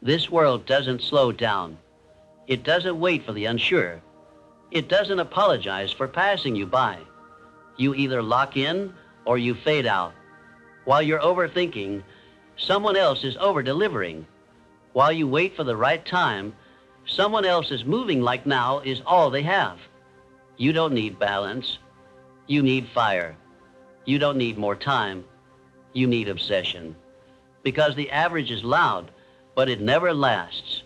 This world doesn't slow down. It doesn't wait for the unsure. It doesn't apologize for passing you by. You either lock in or you fade out. While you're overthinking, someone else is over-delivering. While you wait for the right time, someone else is moving like now is all they have. You don't need balance. You need fire. You don't need more time. You need obsession. Because the average is loud, but it never lasts.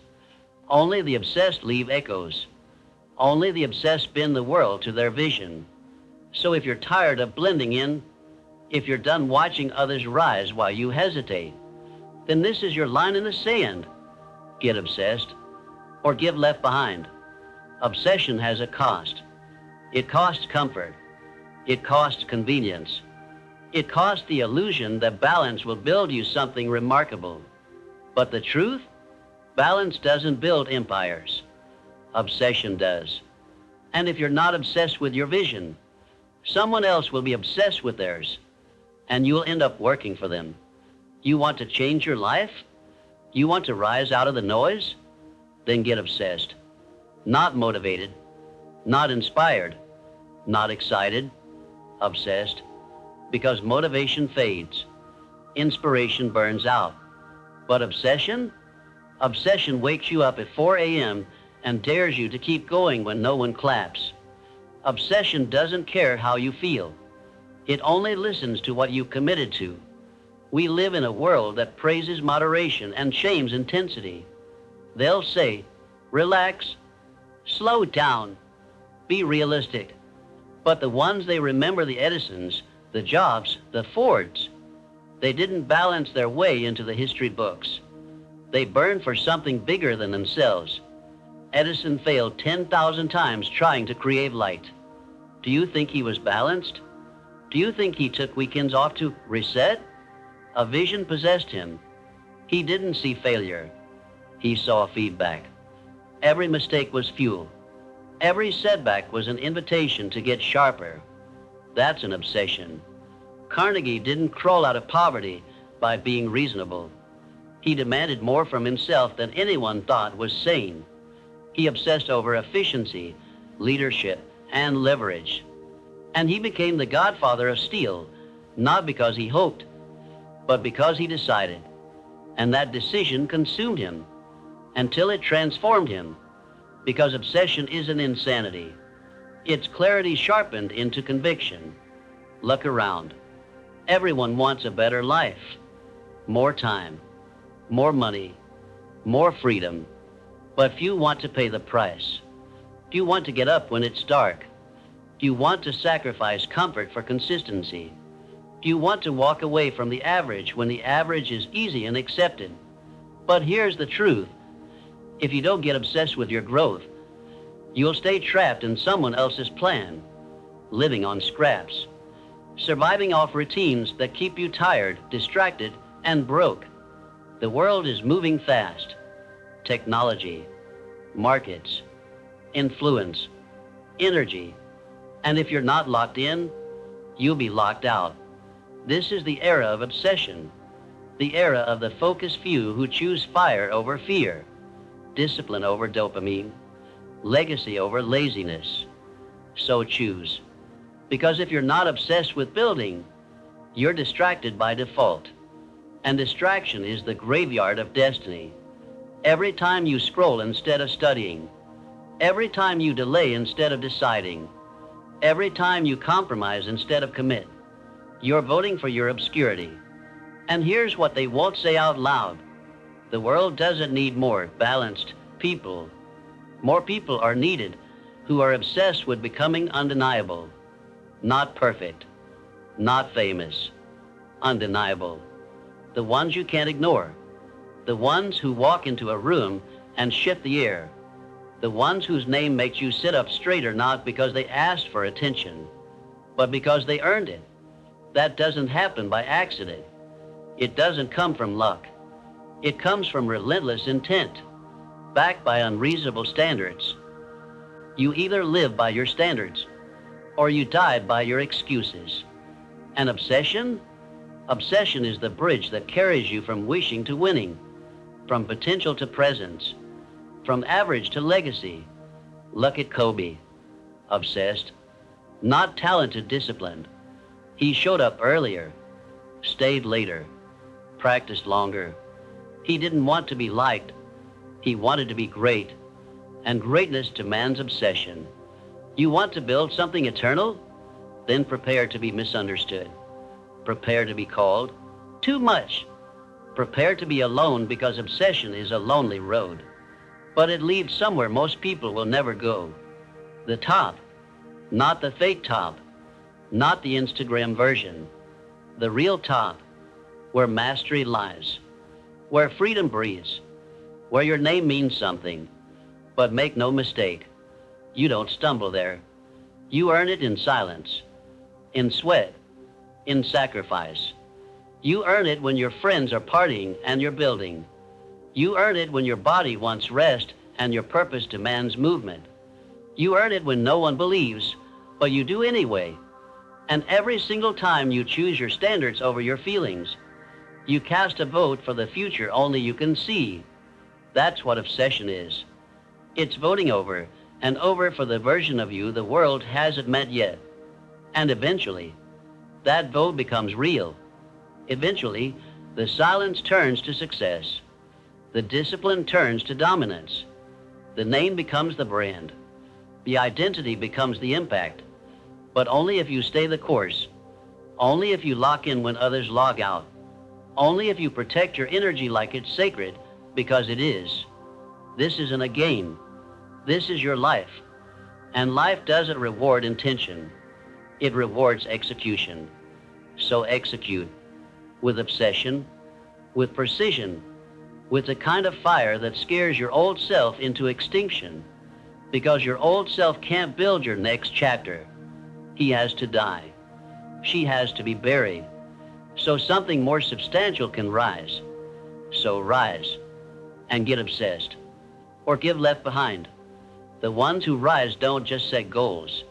Only the obsessed leave echoes. Only the obsessed bend the world to their vision. So if you're tired of blending in, if you're done watching others rise while you hesitate, then this is your line in the sand. Get obsessed or get left behind. Obsession has a cost. It costs comfort. It costs convenience. It costs the illusion that balance will build you something remarkable. But the truth? Balance doesn't build empires. Obsession does. And if you're not obsessed with your vision, someone else will be obsessed with theirs, and you'll end up working for them. You want to change your life? You want to rise out of the noise? Then get obsessed. Not motivated, not inspired, not excited, obsessed. Because motivation fades, inspiration burns out. But obsession? Obsession wakes you up at 4 a.m. and dares you to keep going when no one claps. Obsession doesn't care how you feel. It only listens to what you committed to. We live in a world that praises moderation and shames intensity. They'll say, relax, slow down, be realistic. But the ones they remember, the Edisons, the Jobs, the Fords, they didn't balance their way into the history books. They burned for something bigger than themselves. Edison failed 10,000 times trying to create light. Do you think he was balanced? Do you think he took weekends off to reset? A vision possessed him. He didn't see failure. He saw feedback. Every mistake was fuel. Every setback was an invitation to get sharper. That's an obsession. Carnegie didn't crawl out of poverty by being reasonable. He demanded more from himself than anyone thought was sane. He obsessed over efficiency, leadership, and leverage. And he became the godfather of steel, not because he hoped, but because he decided. And that decision consumed him until it transformed him. Because obsession isn't insanity. It's clarity sharpened into conviction. Look around. Everyone wants a better life. More time, more money, more freedom. But few want to pay the price. Do you want to get up when it's dark? Do you want to sacrifice comfort for consistency? Do you want to walk away from the average when the average is easy and accepted? But here's the truth. If you don't get obsessed with your growth, you'll stay trapped in someone else's plan, living on scraps, surviving off routines that keep you tired, distracted, and broke. The world is moving fast. Technology, markets, influence, energy. And if you're not locked in, you'll be locked out. This is the era of obsession, the era of the focused few who choose fire over fear, discipline over dopamine, legacy over laziness. So choose. Because if you're not obsessed with building, you're distracted by default. And distraction is the graveyard of destiny. Every time you scroll instead of studying, every time you delay instead of deciding, every time you compromise instead of commit, you're voting for your obscurity. And here's what they won't say out loud. The world doesn't need more balanced people. More people are needed who are obsessed with becoming undeniable. Not perfect, not famous, undeniable. The ones you can't ignore. The ones who walk into a room and shift the air. The ones whose name makes you sit up straighter not because they asked for attention, but because they earned it. That doesn't happen by accident. It doesn't come from luck. It comes from relentless intent, backed by unreasonable standards. You either live by your standards, or you die by your excuses. And obsession? Obsession is the bridge that carries you from wishing to winning. from potential to presence, from average to legacy. Look at Kobe, obsessed, not talented, disciplined. He showed up earlier, stayed later, practiced longer. He didn't want to be liked. He wanted to be great, and greatness demands obsession. You want to build something eternal? Then prepare to be misunderstood. Prepare to be called too much. Prepare to be alone, because obsession is a lonely road. But it leads somewhere most people will never go. The top, not the fake top, not the Instagram version. The real top, where mastery lies, where freedom breathes, where your name means something. But make no mistake, you don't stumble there. You earn it in silence, in sweat, in sacrifice. You earn it when your friends are partying and you're building. You earn it when your body wants rest and your purpose demands movement. You earn it when no one believes, but you do anyway. And every single time you choose your standards over your feelings, you cast a vote for the future only you can see. That's what obsession is. It's voting over and over for the version of you the world hasn't met yet. And eventually, that vote becomes real. Eventually, the silence turns to success. The discipline turns to dominance. The name becomes the brand. The identity becomes the impact. But only if you stay the course. Only if you lock in when others log out. Only if you protect your energy like it's sacred, because it is. This isn't a game. This is your life. And life doesn't reward intention. It rewards execution. So execute. With obsession, with precision, with the kind of fire that scares your old self into extinction, because your old self can't build your next chapter. He has to die. She has to be buried, so something more substantial can rise. So rise and get obsessed, or give left behind. The ones who rise don't just set goals.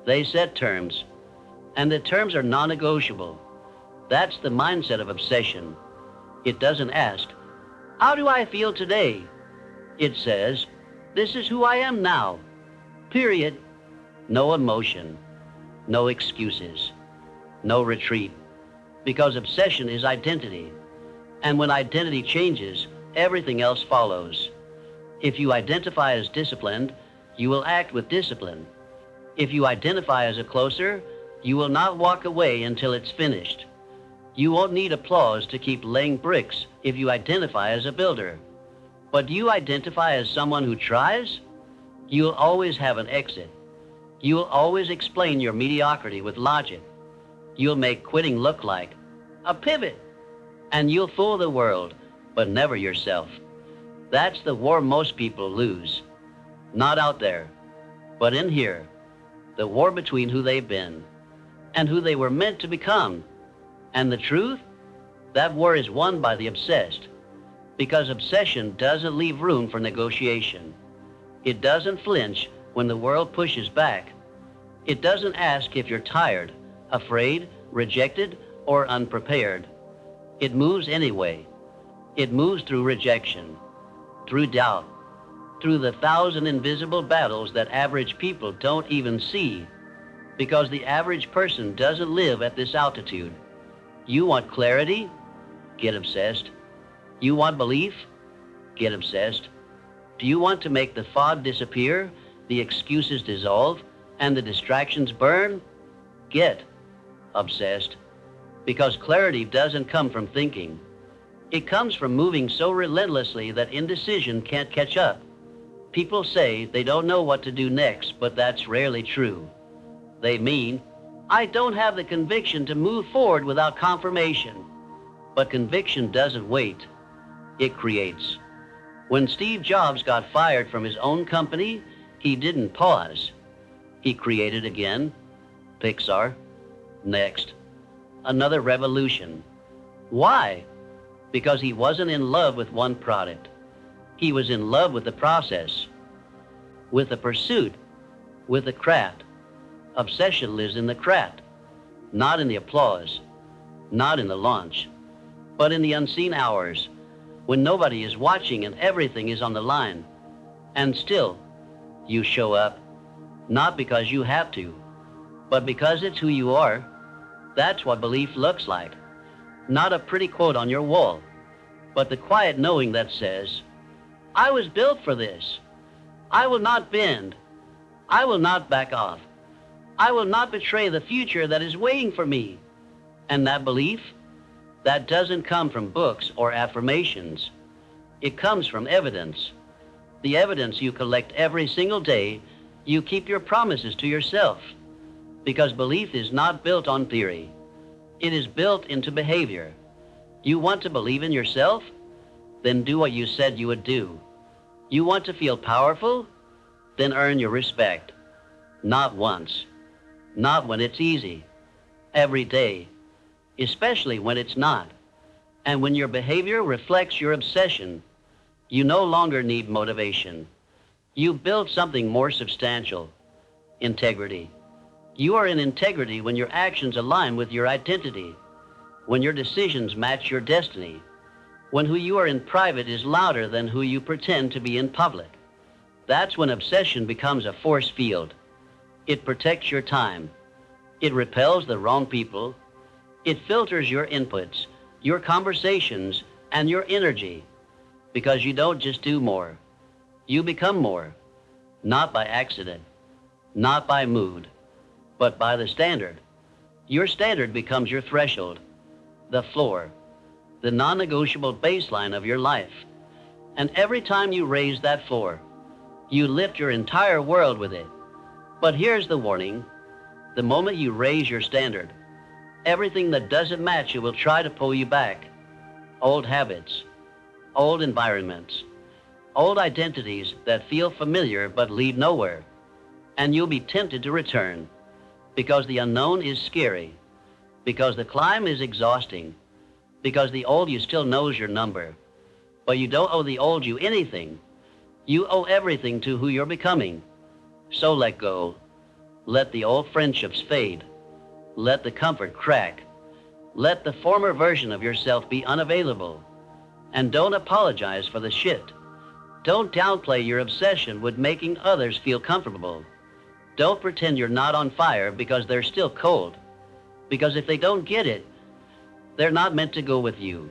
They set terms, and the terms are non-negotiable. That's the mindset of obsession. It doesn't ask, how do I feel today? It says, this is who I am now. Period. No emotion, no excuses, no retreat. Because obsession is identity. And when identity changes, everything else follows. If you identify as disciplined, you will act with discipline. If you identify as a closer, you will not walk away until it's finished. You won't need applause to keep laying bricks if you identify as a builder. But do you identify as someone who tries? You'll always have an exit. You'll always explain your mediocrity with logic. You'll make quitting look like a pivot. And you'll fool the world, but never yourself. That's the war most people lose. Not out there, but in here. The war between who they've been and who they were meant to become. And the truth? That war is won by the obsessed, because obsession doesn't leave room for negotiation. It doesn't flinch when the world pushes back. It doesn't ask if you're tired, afraid, rejected, or unprepared. It moves anyway. It moves through rejection, through doubt, through the 1,000 invisible battles that average people don't even see, because the average person doesn't live at this altitude. You want clarity? Get obsessed. You want belief? Get obsessed. Do you want to make the fog disappear, the excuses dissolve, and the distractions burn? Get obsessed. Because clarity doesn't come from thinking. It comes from moving so relentlessly that indecision can't catch up. People say they don't know what to do next, but that's rarely true. They mean, I don't have the conviction to move forward without confirmation. But conviction doesn't wait. It creates. When Steve Jobs got fired from his own company, he didn't pause. He created again. Pixar. Next. Another revolution. Why? Because he wasn't in love with one product. He was in love with the process, with the pursuit, with the craft. Obsession lives in the craft, not in the applause, not in the launch, but in the unseen hours, when nobody is watching and everything is on the line. And still, you show up, not because you have to, but because it's who you are. That's what belief looks like. Not a pretty quote on your wall, but the quiet knowing that says, I was built for this. I will not bend. I will not back off. I will not betray the future that is waiting for me. And that belief, that doesn't come from books or affirmations. It comes from evidence. The evidence you collect every single day. You keep your promises to yourself. Because belief is not built on theory. It is built into behavior. You want to believe in yourself? Then do what you said you would do. You want to feel powerful? Then earn your respect. Not once. Not when it's easy. Every day. Especially when it's not. And when your behavior reflects your obsession, you no longer need motivation. You build something more substantial. Integrity. You are in integrity when your actions align with your identity, when your decisions match your destiny, when who you are in private is louder than who you pretend to be in public. That's when obsession becomes a force field. It protects your time. It repels the wrong people. It filters your inputs, your conversations, and your energy, because you don't just do more. You become more, not by accident, not by mood, but by the standard. Your standard becomes your threshold, the floor, the non-negotiable baseline of your life. And every time you raise that floor, you lift your entire world with it. But here's the warning. The moment you raise your standard, everything that doesn't match you will try to pull you back. Old habits, old environments, old identities that feel familiar but lead nowhere. And you'll be tempted to return. Because the unknown is scary, because the climb is exhausting, because the old you still knows your number. But you don't owe the old you anything. You owe everything to who you're becoming. So let go. Let the old friendships fade. Let the comfort crack. Let the former version of yourself be unavailable. And don't apologize for the shit. Don't downplay your obsession with making others feel comfortable. Don't pretend you're not on fire because they're still cold. Because if they don't get it, they're not meant to go with you.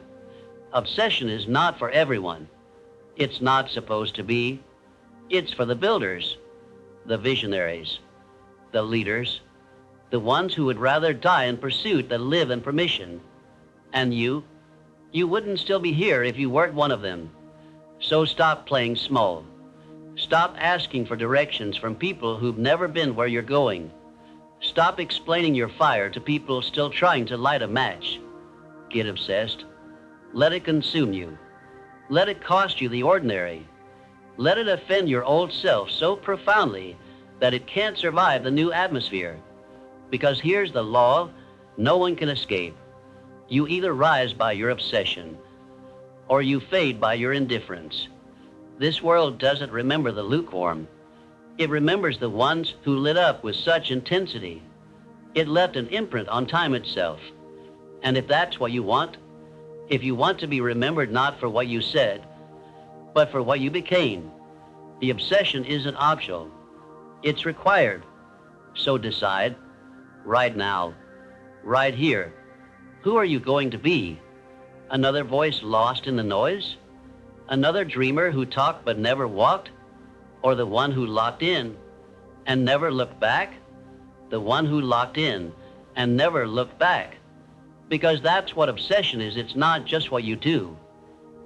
Obsession is not for everyone. It's not supposed to be. It's for the builders, the visionaries, the leaders, the ones who would rather die in pursuit than live in permission. And you wouldn't still be here if you weren't one of them. So stop playing small. Stop asking for directions from people who've never been where you're going. Stop explaining your fire to people still trying to light a match. Get obsessed. Let it consume you. Let it cost you the ordinary. Let it offend your old self so profoundly that it can't survive the new atmosphere. Because here's the law no one can escape. You either rise by your obsession, or you fade by your indifference. This world doesn't remember the lukewarm. It remembers the ones who lit up with such intensity. It left an imprint on time itself. And if that's what you want, if you want to be remembered not for what you said, but for what you became, the obsession isn't optional. It's required. So decide, right now, right here, who are you going to be? Another voice lost in the noise? Another dreamer who talked but never walked? Or the one who locked in and never looked back? The one who locked in and never looked back. Because that's what obsession is. It's not just what you do.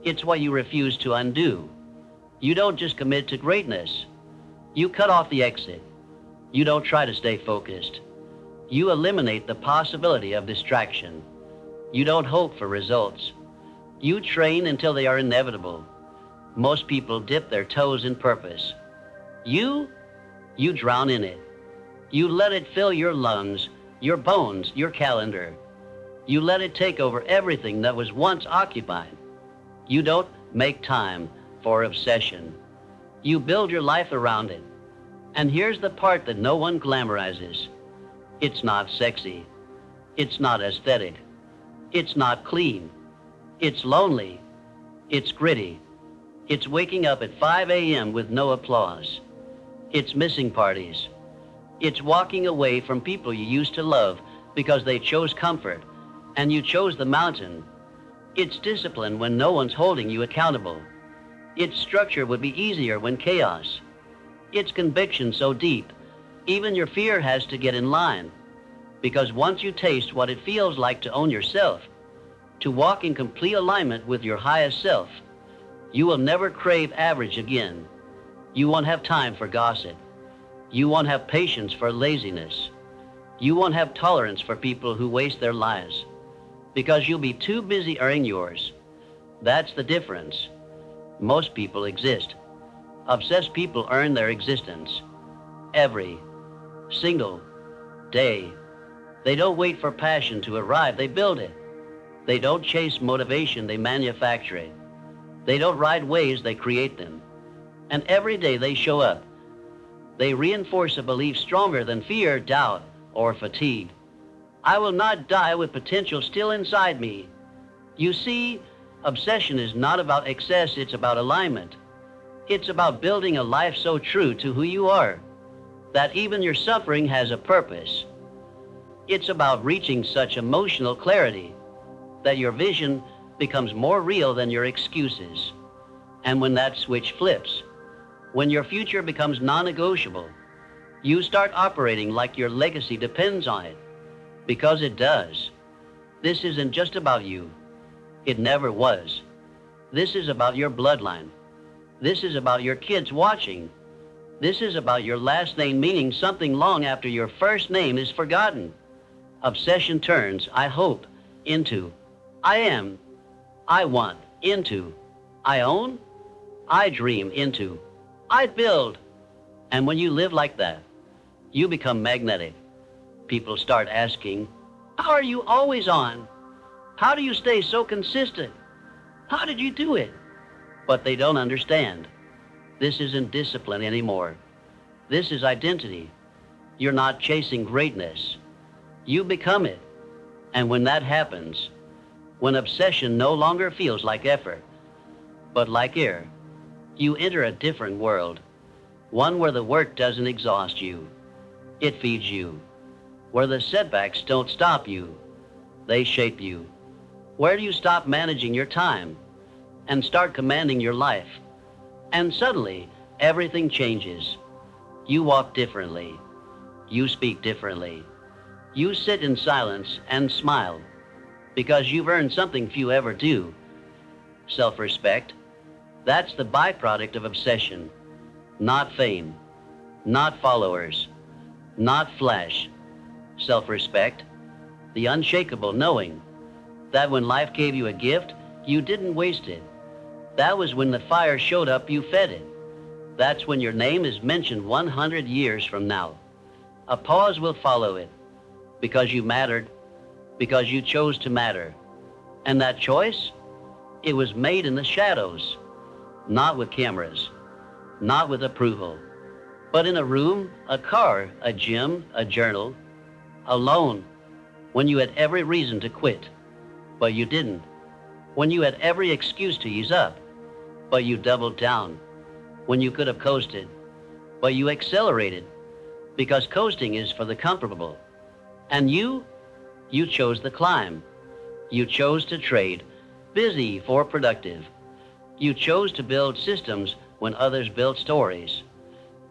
It's what you refuse to undo. You don't just commit to greatness. You cut off the exit. You don't try to stay focused. You eliminate the possibility of distraction. You don't hope for results. You train until they are inevitable. Most people dip their toes in purpose. You drown in it. You let it fill your lungs, your bones, your calendar. You let it take over everything that was once occupied. You don't make time for obsession. You build your life around it. And here's the part that no one glamorizes. It's not sexy. It's not aesthetic. It's not clean. It's lonely. It's gritty. It's waking up at 5 a.m. with no applause. It's missing parties. It's walking away from people you used to love because they chose comfort and you chose the mountain. It's discipline when no one's holding you accountable. Its structure would be easier when chaos. It's conviction so deep, even your fear has to get in line. Because once you taste what it feels like to own yourself, to walk in complete alignment with your highest self, you will never crave average again. You won't have time for gossip. You won't have patience for laziness. You won't have tolerance for people who waste their lives, because you'll be too busy earning yours. That's the difference. Most people exist. Obsessed people earn their existence every single day. They don't wait for passion to arrive, they build it. They don't chase motivation, they manufacture it. They don't ride waves, they create them. And every day they show up. They reinforce a belief stronger than fear, doubt, or fatigue. I will not die with potential still inside me. You see, obsession is not about excess, it's about alignment. It's about building a life so true to who you are that even your suffering has a purpose. It's about reaching such emotional clarity that your vision becomes more real than your excuses. And when that switch flips, when your future becomes non-negotiable, you start operating like your legacy depends on it. Because it does. This isn't just about you. It never was. This is about your bloodline. This is about your kids watching. This is about your last name meaning something long after your first name is forgotten. Obsession turns I hope into I am, I want into I own, I dream into I build. And when you live like that, you become magnetic. People start asking, how are you always on? How do you stay so consistent? How did you do it? But they don't understand. This isn't discipline anymore. This is identity. You're not chasing greatness. You become it. And when that happens, when obsession no longer feels like effort, but like air, you enter a different world. One where the work doesn't exhaust you. It feeds you. Where the setbacks don't stop you. They shape you. Where do you stop managing your time and start commanding your life? And suddenly, everything changes. You walk differently. You speak differently. You sit in silence and smile because you've earned something few ever do. Self-respect. That's the byproduct of obsession. Not fame. Not followers. Not flash. Self-respect. The unshakable knowing that when life gave you a gift, you didn't waste it. That was when the fire showed up, you fed it. That's when your name is mentioned 100 years from now. A pause will follow it, because you mattered, because you chose to matter. And that choice, it was made in the shadows, not with cameras, not with approval, but in a room, a car, a gym, a journal, alone, when you had every reason to quit, but you didn't. When you had every excuse to ease up, but you doubled down. When you could have coasted, but you accelerated, because coasting is for the comfortable. And you chose the climb. You chose to trade busy for productive. You chose to build systems when others built stories.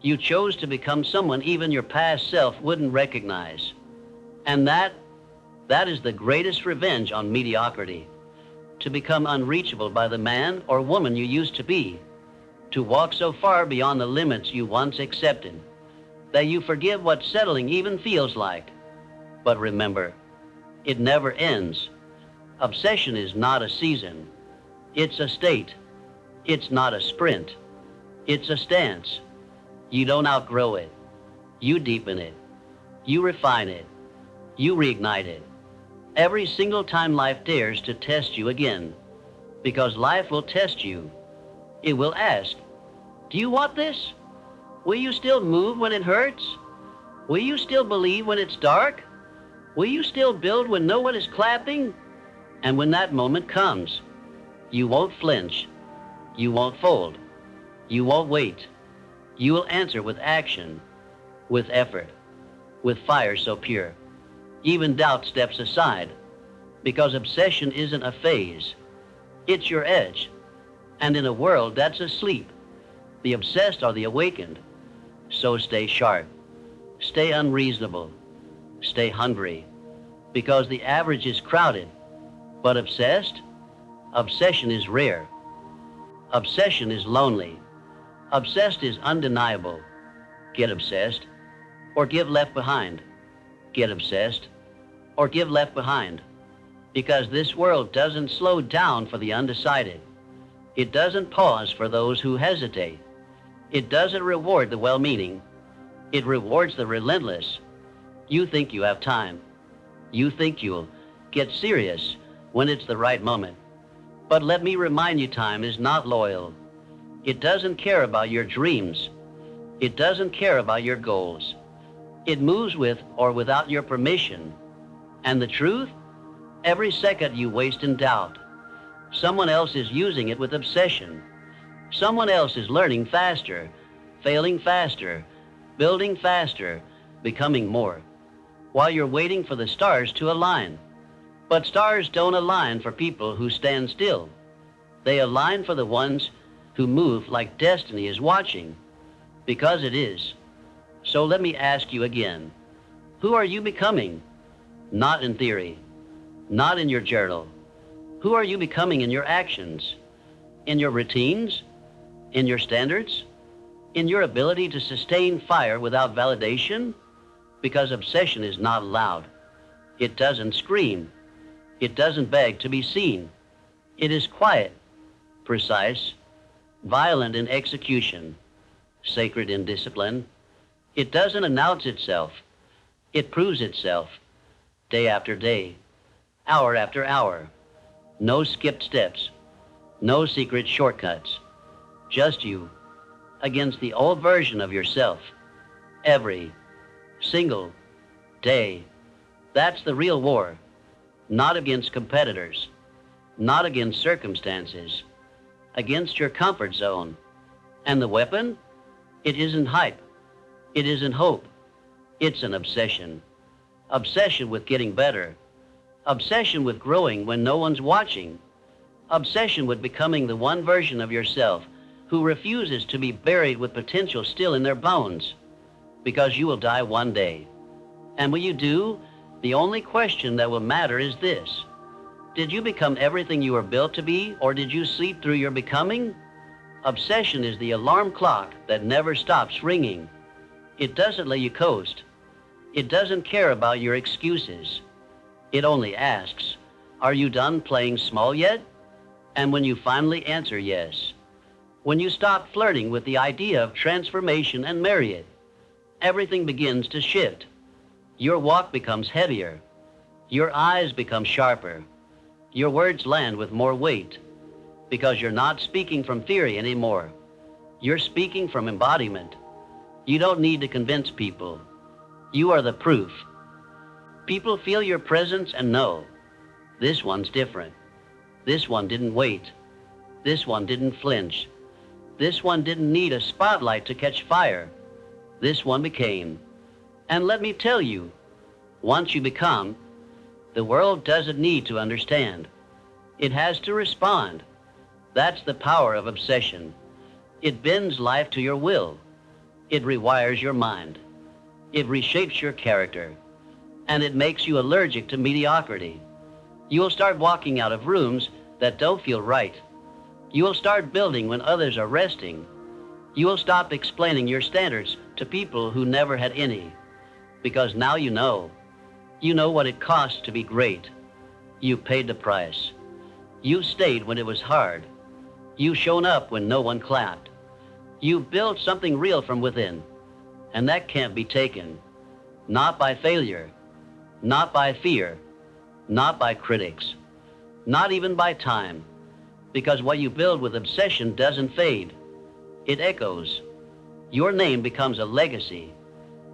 You chose to become someone even your past self wouldn't recognize. And that is the greatest revenge on mediocrity. To become unreachable by the man or woman you used to be. To walk so far beyond the limits you once accepted that you forget what settling even feels like. But remember, it never ends. Obsession is not a season. It's a state. It's not a sprint. It's a stance. You don't outgrow it. You deepen it. You refine it. You reignite it. Every single time life dares to test you again. Because life will test you. It will ask, do you want this? Will you still move when it hurts? Will you still believe when it's dark? Will you still build when no one is clapping? And when that moment comes, You won't flinch. You won't fold. You won't wait. You will answer with action, with effort, with fire so pure. Even doubt steps aside, because obsession isn't a phase. It's your edge. And in a world that's asleep, the obsessed are the awakened. So stay sharp. Stay unreasonable. Stay hungry. Because the average is crowded. But obsessed? Obsession is rare. Obsession is lonely. Obsessed is undeniable. Get obsessed, or give left behind. Get obsessed, or give left behind. Because this world doesn't slow down for the undecided. It doesn't pause for those who hesitate. It doesn't reward the well-meaning. It rewards the relentless. You think you have time. You think you'll get serious when it's the right moment. But let me remind you, time is not loyal. It doesn't care about your dreams. It doesn't care about your goals. It moves with or without your permission. And the truth? Every second you waste in doubt, someone else is using it with obsession. Someone else is learning faster, failing faster, building faster, becoming more, while you're waiting for the stars to align. But stars don't align for people who stand still. They align for the ones who move like destiny is watching, because it is. So let me ask you again, who are you becoming? Not in theory, not in your journal. Who are you becoming in your actions? In your routines? In your standards? In your ability to sustain fire without validation? Because obsession is not loud. It doesn't scream. It doesn't beg to be seen. It is quiet, precise, violent in execution, sacred in discipline. It doesn't announce itself. It proves itself, day after day, hour after hour. No skipped steps, no secret shortcuts. Just you, against the old version of yourself, every single day. That's the real war. Not against competitors, not against circumstances, against your comfort zone. And the weapon? It isn't hype. It isn't hope. It's an obsession. Obsession with getting better. Obsession with growing when no one's watching. Obsession with becoming the one version of yourself who refuses to be buried with potential still in their bones. Because you will die one day. And when you do, the only question that will matter is this. Did you become everything you were built to be, or did you sleep through your becoming? Obsession is the alarm clock that never stops ringing. It doesn't let you coast. It doesn't care about your excuses. It only asks, are you done playing small yet? And when you finally answer yes, when you stop flirting with the idea of transformation and marry it, everything begins to shift. Your walk becomes heavier. Your eyes become sharper. Your words land with more weight, because you're not speaking from theory anymore. You're speaking from embodiment. You don't need to convince people. You are the proof. People feel your presence and know, this one's different. This one didn't wait. This one didn't flinch. This one didn't need a spotlight to catch fire. This one became. And let me tell you, once you become, the world doesn't need to understand. It has to respond. That's the power of obsession. It bends life to your will. It rewires your mind. It reshapes your character. And it makes you allergic to mediocrity. You'll start walking out of rooms that don't feel right. You will start building when others are resting. You will stop explaining your standards to people who never had any. Because now you know. You know what it costs to be great. You paid the price. You stayed when it was hard. You shown up when no one clapped. You built something real from within. And that can't be taken. Not by failure. Not by fear. Not by critics. Not even by time. Because what you build with obsession doesn't fade. It echoes. Your name becomes a legacy.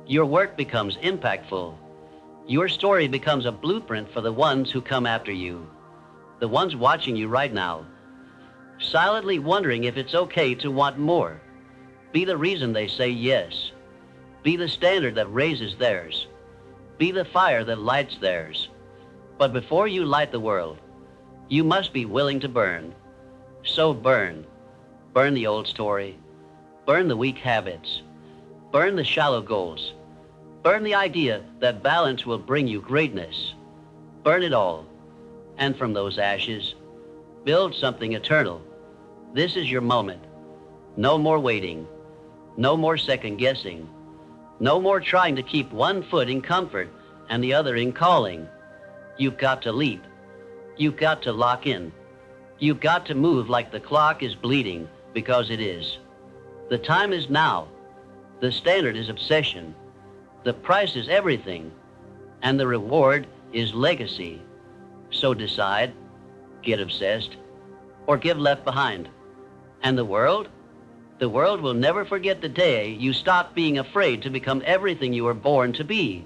Your work becomes impactful. Your story becomes a blueprint for the ones who come after you. The ones watching you right now. silently wondering if it's okay to want more. Be the reason they say yes. Be the standard that raises theirs. Be the fire that lights theirs. But before you light the world, you must be willing to burn. So burn. Burn the old story. Burn the weak habits. Burn the shallow goals. Burn the idea that balance will bring you greatness. Burn it all. And from those ashes, build something eternal. This is your moment. No more waiting. No more second guessing. No more trying to keep one foot in comfort and the other in calling. You've got to leap. You've got to lock in. You've got to move like the clock is bleeding, because it is. The time is now. The standard is obsession. The price is everything. And the reward is legacy. So decide, get obsessed, or get left behind. And the world? The world will never forget the day you stopped being afraid to become everything you were born to be.